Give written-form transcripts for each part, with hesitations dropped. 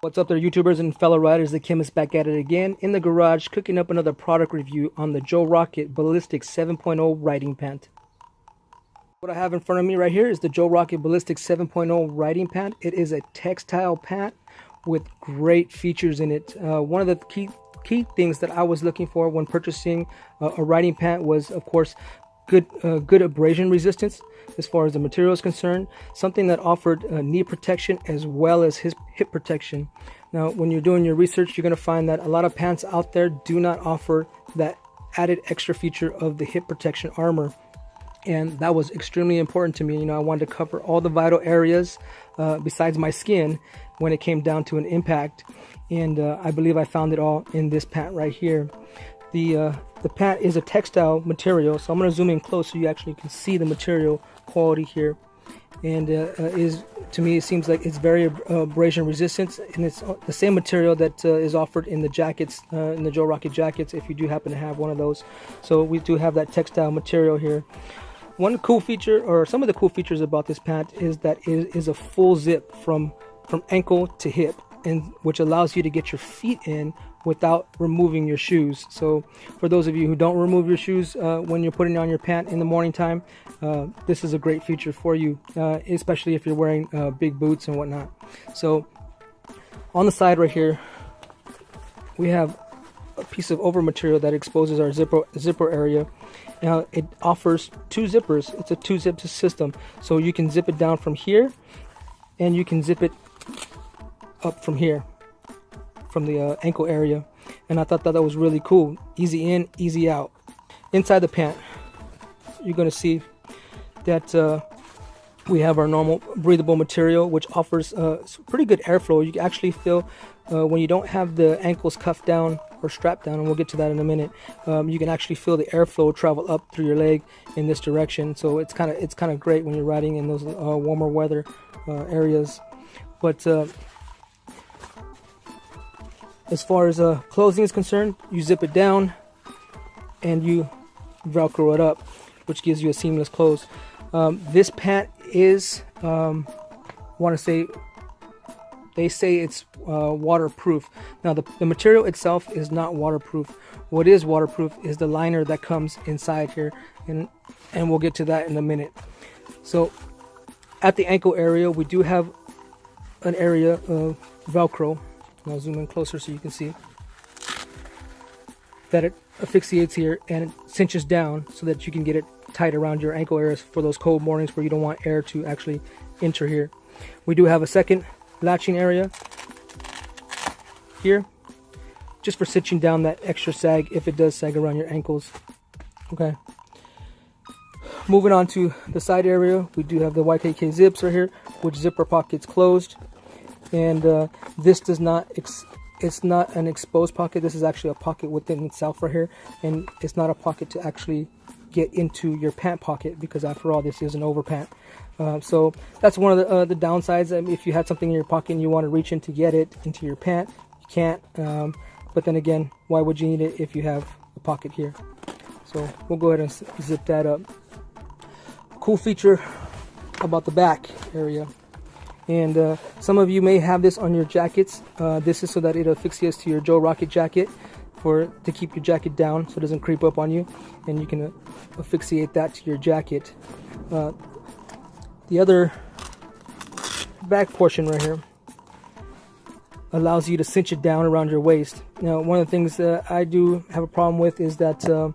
What's up there, YouTubers and fellow riders? The Chemist back at it again in the garage, cooking up another product review on the Joe Rocket Ballistic 7.0 riding pant. What I have in front of me right here is the Joe Rocket Ballistic 7.0 riding pant. It is a textile pant with great features in it. One of the key things that I was looking for when purchasing a riding pant was, of course, good abrasion resistance as far as the material is concerned, something that offered knee protection as well as hip protection. Now, when you're doing your research, you're going to find that a lot of pants out there do not offer that added extra feature of the hip protection armor, and that was extremely important to me. You know, I wanted to cover all the vital areas besides my skin when it came down to an impact, and I believe I found it all in this pant right here. The pant is a textile material, so I'm going to zoom in close so you actually can see the material quality here. And to me, it seems like it's very abrasion resistant, and it's the same material that is offered in the jackets, in the Joe Rocket jackets, if you do happen to have one of those. So we do have that textile material here. One cool feature, or some of the cool features about this pant, is that it is a full zip from ankle to hip, and which allows you to get your feet in without removing your shoes. So for those of you who don't remove your shoes when you're putting on your pant in the morning time, this is a great feature for you, especially if you're wearing big boots and whatnot. So on the side right here, we have a piece of over material that exposes our zipper area. Now it offers two zippers. It's a two-zip system, so you can zip it down from here, and you can zip it up from here, from the ankle area. And I thought that was really cool. Easy in, easy out. Inside the pant, you're going to see that we have our normal breathable material, which offers pretty good airflow. You can actually feel when you don't have the ankles cuffed down or strapped down, and we'll get to that in a minute, you can actually feel the airflow travel up through your leg in this direction. So it's kind of great when you're riding in those warmer weather areas. But as far as closing is concerned, you zip it down and you Velcro it up, which gives you a seamless close. This pant is, they say it's waterproof. Now the material itself is not waterproof. What is waterproof is the liner that comes inside here, and we'll get to that in a minute. So at the ankle area, we do have an area of Velcro. I'll zoom in closer so you can see that it asphyxiates here and it cinches down so that you can get it tight around your ankle areas for those cold mornings where you don't want air to actually enter here. We do have a second latching area here, just for cinching down that extra sag if it does sag around your ankles. Okay. Moving on to the side area, we do have the YKK zips right here, which zipper pockets closed. And this does not, it's not an exposed pocket. This is actually a pocket within itself right here. And it's not a pocket to actually get into your pant pocket, because after all, this is an over pant. So that's one of the downsides. I mean, if you had something in your pocket and you want to reach in to get it into your pant, you can't. But then again, why would you need it if you have a pocket here? So we'll go ahead and zip that up. Cool feature about the back area. And some of you may have this on your jackets. This is so that it asphyxiates to your Joe Rocket jacket, to keep your jacket down so it doesn't creep up on you, and you can asphyxiate that to your jacket. The other back portion right here allows you to cinch it down around your waist. Now, one of the things that I do have a problem with is that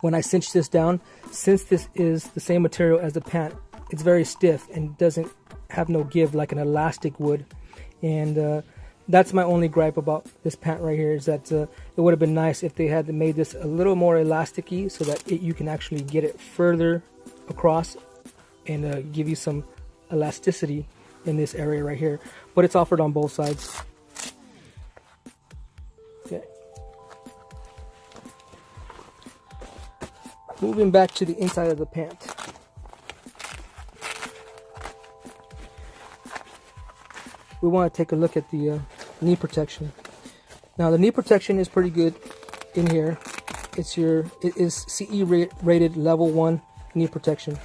when I cinch this down, since this is the same material as the pant, it's very stiff and doesn't have no give like an elastic would. And that's my only gripe about this pant right here, is that it would have been nice if they had made this a little more elasticy so that you can actually get it further across and give you some elasticity in this area right here. But it's offered on both sides. Okay. Moving back to the inside of the pant. We want to take a look at the knee protection. Now the knee protection is pretty good in here. It is CE rated level 1 knee protection.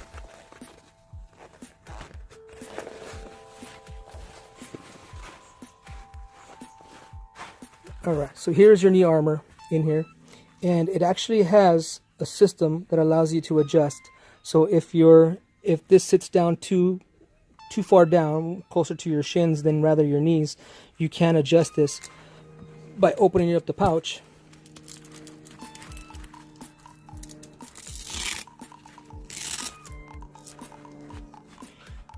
Alright, so here's your knee armor in here, and it actually has a system that allows you to adjust. So if this sits down too far down, closer to your shins than rather your knees, you can adjust this by opening up the pouch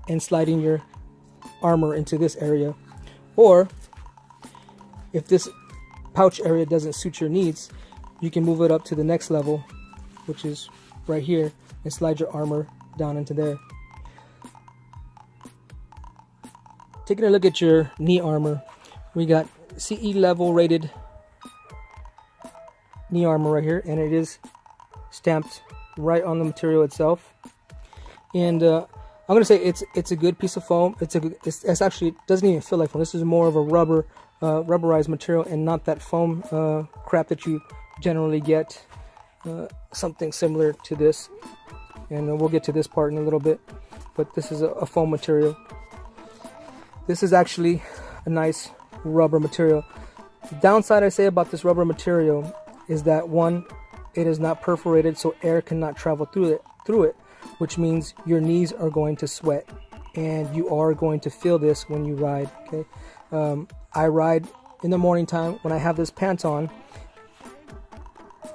and sliding your armor into this area. Or if this pouch area doesn't suit your needs, you can move it up to the next level, which is right here, and slide your armor down into there. Taking a look at your knee armor, we got CE level rated knee armor right here, and it is stamped right on the material itself. And I'm gonna say it's a good piece of foam. It's actually, it doesn't even feel like foam. This is more of a rubberized material and not that foam crap that you generally get. Something similar to this, and we'll get to this part in a little bit, but this is a foam material. This is actually a nice rubber material. The downside I say about this rubber material is that, one, it is not perforated, so air cannot travel through it, which means your knees are going to sweat, and you are going to feel this when you ride. Okay, I ride in the morning time when I have this pant on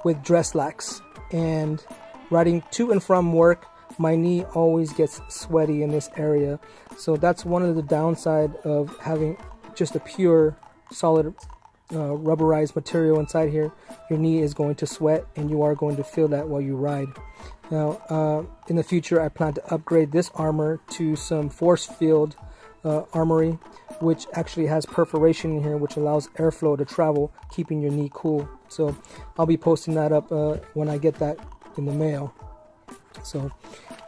with dress slacks, and riding to and from work, my knee always gets sweaty in this area. So that's one of the downside of having just a pure solid rubberized material inside here. Your knee is going to sweat, and you are going to feel that while you ride. Now in the future, I plan to upgrade this armor to some force field armory, which actually has perforation in here, which allows airflow to travel, keeping your knee cool. So I'll be posting that up when I get that in the mail. So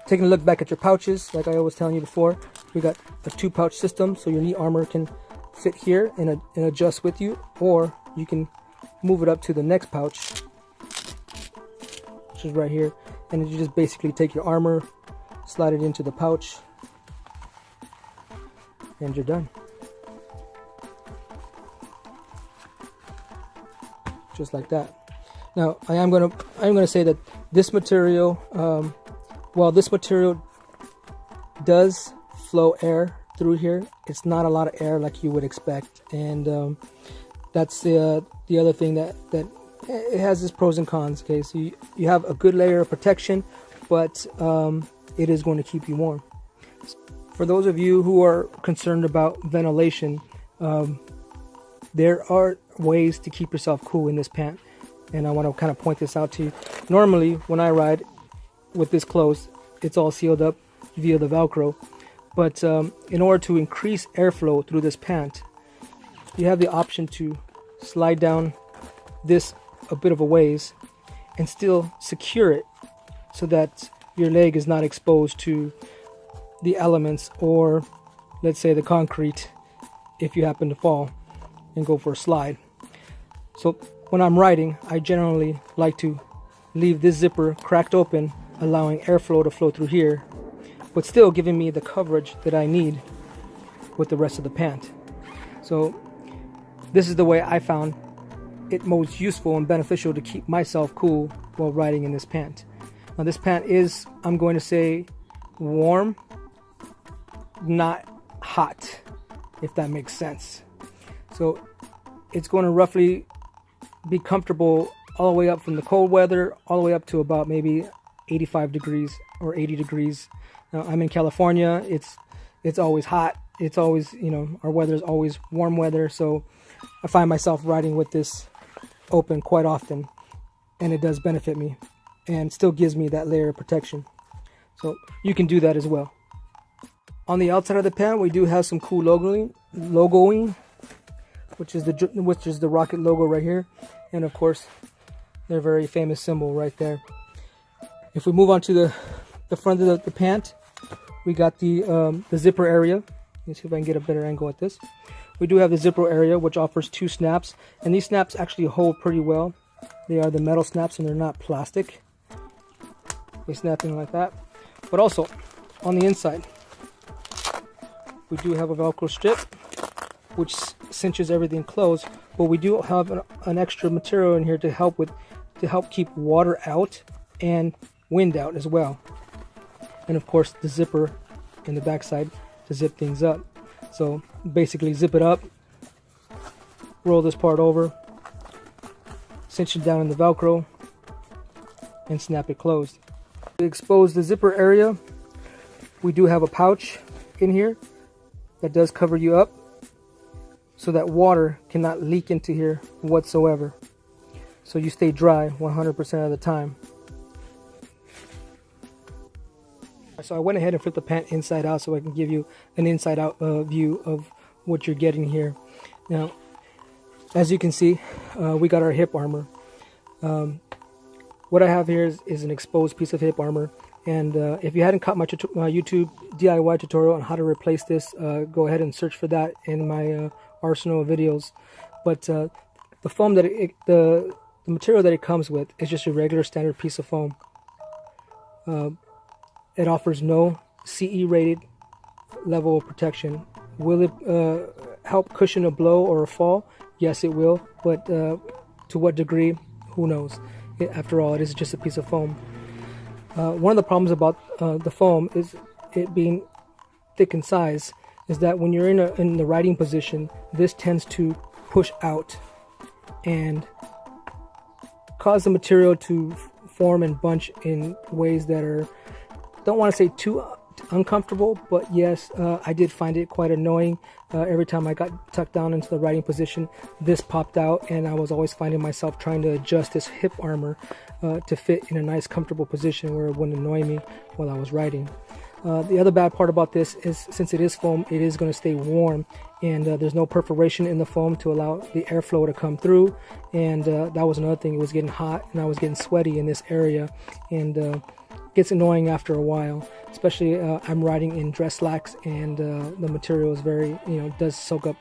taking a look back at your pouches, like I was telling you before, we got a 2-pouch system, so your knee armor can fit here and adjust with you, or you can move it up to the next pouch, which is right here, and you just basically take your armor, slide it into the pouch, and you're done. Just like that. Now I'm gonna say that this material, while this material does flow air through here, it's not a lot of air like you would expect, and that's the other thing that it has its pros and cons. Okay, so you have a good layer of protection, but it is going to keep you warm. For those of you who are concerned about ventilation, there are ways to keep yourself cool in this pant, and I want to kind of point this out to you. Normally when I ride with this closed, it's all sealed up via the Velcro, but in order to increase airflow through this pant, you have the option to slide down this a bit of a ways and still secure it so that your leg is not exposed to the elements, or let's say the concrete, if you happen to fall and go for a slide. So when I'm riding, I generally like to leave this zipper cracked open, allowing airflow to flow through here, but still giving me the coverage that I need with the rest of the pant. So this is the way I found it most useful and beneficial to keep myself cool while riding in this pant. Now this pant is, I'm going to say, warm, not hot, if that makes sense. So it's going to roughly be comfortable all the way up from the cold weather all the way up to about maybe 85 degrees or 80 degrees. Now I'm in California. It's always hot. It's always, our weather is always warm weather, so I find myself riding with this open quite often, and it does benefit me and still gives me that layer of protection. So you can do that as well. On the outside of the pant, we do have some cool logoing, which is the Rocket logo right here, and of course their very famous symbol right there. If we move on to the front of the pant, we got the zipper area. Let's see if I can get a better angle at this. We do have the zipper area, which offers 2 snaps, and these snaps actually hold pretty well. They are the metal snaps, and they're not plastic. They snap in like that. But also on the inside, we do have a Velcro strip which cinches everything closed, but we do have an extra material in here to help keep water out and wind out as well. And of course the zipper in the backside to zip things up. So basically zip it up, roll this part over, cinch it down in the Velcro, and snap it closed. To expose the zipper area, we do have a pouch in here that does cover you up so that water cannot leak into here whatsoever. So you stay dry 100% of the time. So I went ahead and flipped the pant inside out so I can give you an inside out view of what you're getting here. Now, as you can see, we got our hip armor. What I have here is an exposed piece of hip armor. And if you hadn't caught my YouTube DIY tutorial on how to replace this, go ahead and search for that in my arsenal of videos. But the foam that the material that it comes with is just a regular standard piece of foam. It offers no CE rated level of protection. Will it help cushion a blow or a fall? Yes, it will. But to what degree? Who knows? After all, it is just a piece of foam. One of the problems about the foam is it being thick in size is that when you're in the riding position, this tends to push out and cause the material to form and bunch in ways that are, don't want to say too uncomfortable, but yes, I did find it quite annoying. Every time I got tucked down into the riding position, this popped out, and I was always finding myself trying to adjust this hip armor to fit in a nice comfortable position where it wouldn't annoy me while I was riding. The other bad part about this is since it is foam, it is going to stay warm, and there's no perforation in the foam to allow the airflow to come through. And that was another thing. It was getting hot and I was getting sweaty in this area, and gets annoying after a while, especially I'm riding in dress slacks, and the material is very, does soak up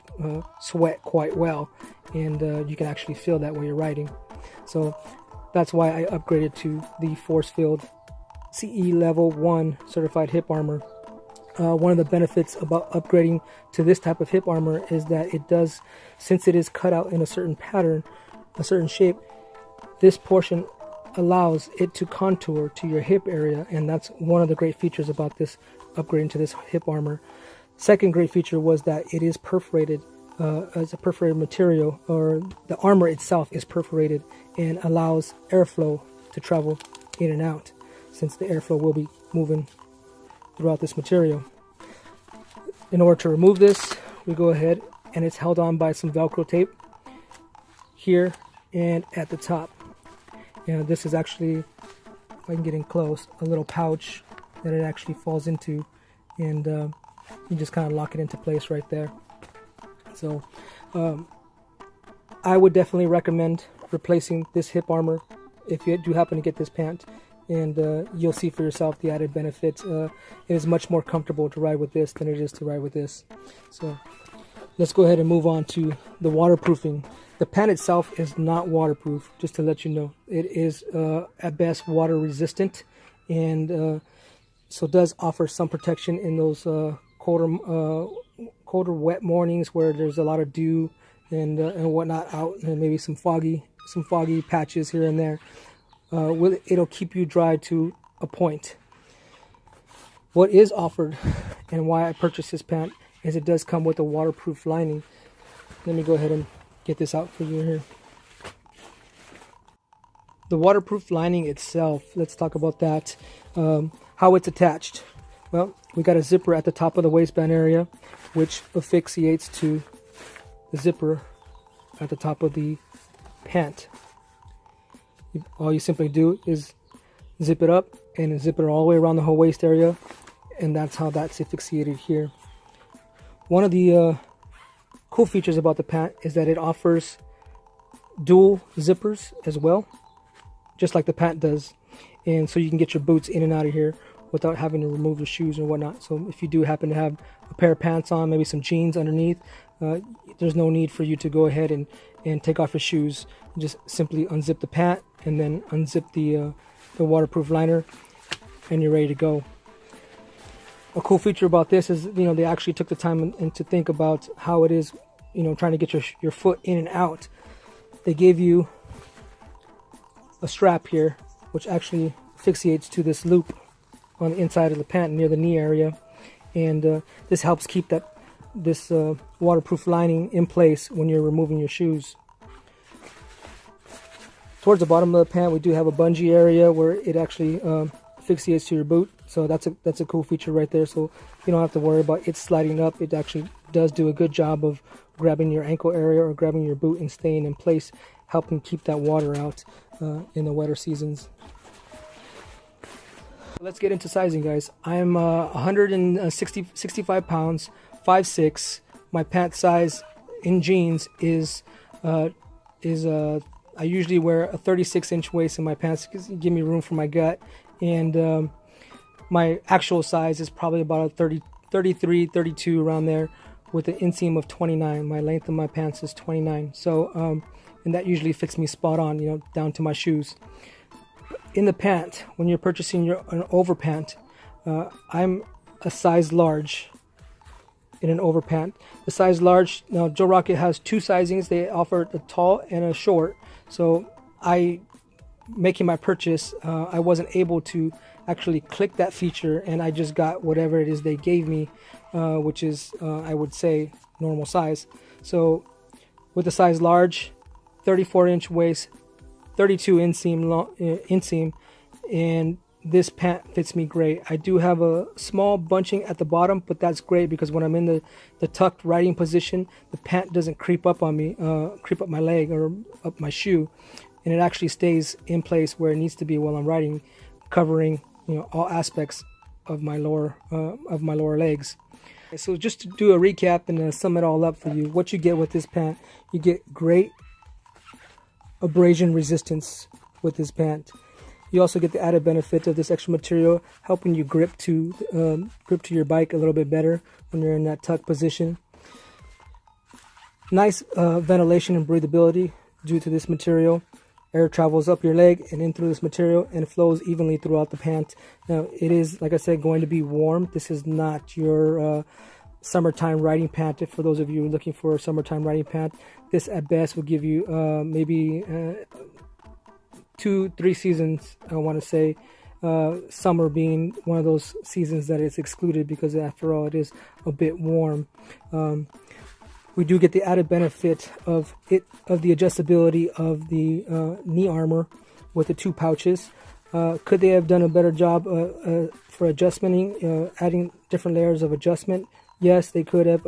sweat quite well, and you can actually feel that while you're riding. So that's why I upgraded to the force field CE level 1 certified hip armor. One of the benefits about upgrading to this type of hip armor is that it does, since it is cut out in a certain pattern, a certain shape, this portion allows it to contour to your hip area, and that's one of the great features about this upgrading to this hip armor. Second great feature was that it is perforated as a perforated material, or the armor itself is perforated and allows airflow to travel in and out, since the airflow will be moving throughout this material. In order to remove this, we go ahead and it's held on by some Velcro tape here and at the top. This is actually, if I can get in close, a little pouch that it actually falls into, and you just kind of lock it into place right there. So I would definitely recommend replacing this hip armor if you do happen to get this pant, and you'll see for yourself the added benefits. It is much more comfortable to ride with this than it is to ride with this. So let's go ahead and move on to the waterproofing. The pant itself is not waterproof, just to let you know. It is at best water resistant, and so does offer some protection in those colder wet mornings where there's a lot of dew and whatnot out, and maybe some foggy patches here and there. It'll keep you dry to a point. What is offered, and why I purchased this pant, is it does come with a waterproof lining. Let me go ahead and get this out for you here. The waterproof lining itself, let's talk about that. How it's attached. Well, we got a zipper at the top of the waistband area, which asphyxiates to the zipper at the top of the pant. All you simply do is zip it up and zip it all the way around the whole waist area, and that's how that's asphyxiated here. One of the cool features about the pant is that it offers dual zippers as well, just like the pant does, and so you can get your boots in and out of here without having to remove the shoes and whatnot. So if you do happen to have a pair of pants on, maybe some jeans underneath, there's no need for you to go ahead and take off your shoes. Just simply unzip the pant and then unzip the waterproof liner, and you're ready to go. A cool feature about this is, they actually took the time and to think about how it is, trying to get your foot in and out, they gave you a strap here, which actually asphyxiates to this loop on the inside of the pant near the knee area, and this helps keep this waterproof lining in place when you're removing your shoes. Towards the bottom of the pant, we do have a bungee area where it actually asphyxiates to your boot, so that's a cool feature right there. So you don't have to worry about it sliding up. It actually does do a good job of grabbing your ankle area or grabbing your boot and staying in place, helping keep that water out in the wetter seasons. Let's get into sizing, guys. I'm 165 pounds, 5'6". My pant size in jeans is I usually wear a 36-inch waist in my pants because it gives me room for my gut, and my actual size is probably about a 33, 32 around there, with an inseam of 29. My length of my pants is 29, so and that usually fits me spot on, down to my shoes. In the pant, when you're purchasing an overpant, I'm a size large in an overpant. The size large, now Joe Rocket has two sizings. They offer a tall and a short. So making my purchase, I wasn't able to actually click that feature, and I just got whatever it is they gave me, which is, I would say, normal size. So with the size large, 34-inch waist, 32 inseam, and this pant fits me great. I do have a small bunching at the bottom, but that's great because when I'm in the tucked riding position, the pant doesn't creep up on me, creep up my leg or up my shoe, and it actually stays in place where it needs to be while I'm riding, covering all aspects of my lower legs. So just to do a recap and sum it all up for you, what you get with this pant, you get great abrasion resistance with this pant. You also get the added benefit of this extra material helping you grip to your bike a little bit better when you're in that tuck position. Nice ventilation and breathability due to this material. Air travels up your leg and in through this material and flows evenly throughout the pant. Now it is, like I said, going to be warm. This is not your summertime riding pant. For those of you looking for a summertime riding pant, this at best will give you maybe 2-3 seasons, I want to say, summer being one of those seasons that is excluded because after all it is a bit warm. We do get the added benefit of the adjustability of the knee armor with the two pouches. Could they have done a better job for adjustmenting, adding different layers of adjustment? Yes, they could have.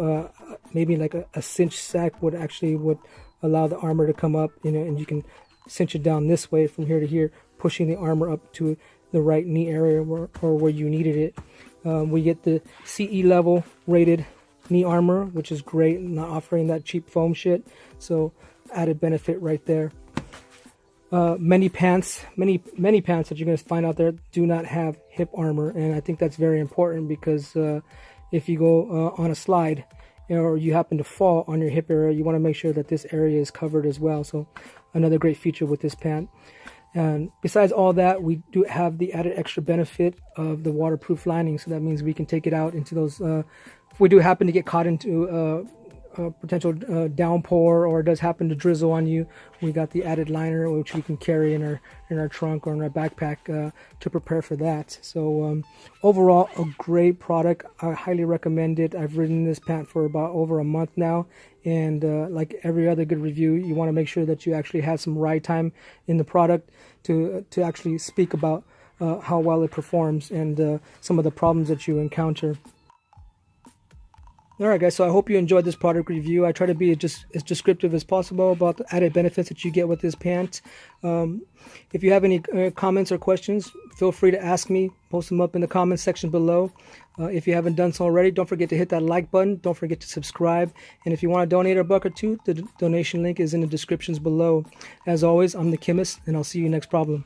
Maybe like a cinch sack would allow the armor to come up, and you can cinch it down this way from here to here, pushing the armor up to the right knee area or where you needed it. We get the CE level rated knee armor, which is great, not offering that cheap foam shit, so added benefit right there. Many pants that you're going to find out there do not have hip armor, and I think that's very important because if you go on a slide or you happen to fall on your hip area, you want to make sure that this area is covered as well. So another great feature with this pant. And besides all that, we do have the added extra benefit of the waterproof lining, so that means we can take it out into those if we do happen to get caught into a potential downpour or it does happen to drizzle on you, we got the added liner which we can carry in our trunk or in our backpack to prepare for that. So overall, a great product. I highly recommend it. I've ridden this pant for about over a month now, and like every other good review, you want to make sure that you actually have some ride time in the product to actually speak about how well it performs and some of the problems that you encounter. Alright guys, so I hope you enjoyed this product review. I try to be just as descriptive as possible about the added benefits that you get with this pant. If you have any comments or questions, feel free to ask me. Post them up in the comments section below. If you haven't done so already, don't forget to hit that like button. Don't forget to subscribe. And if you want to donate a buck or two, the donation link is in the descriptions below. As always, I'm the chemist, and I'll see you next problem.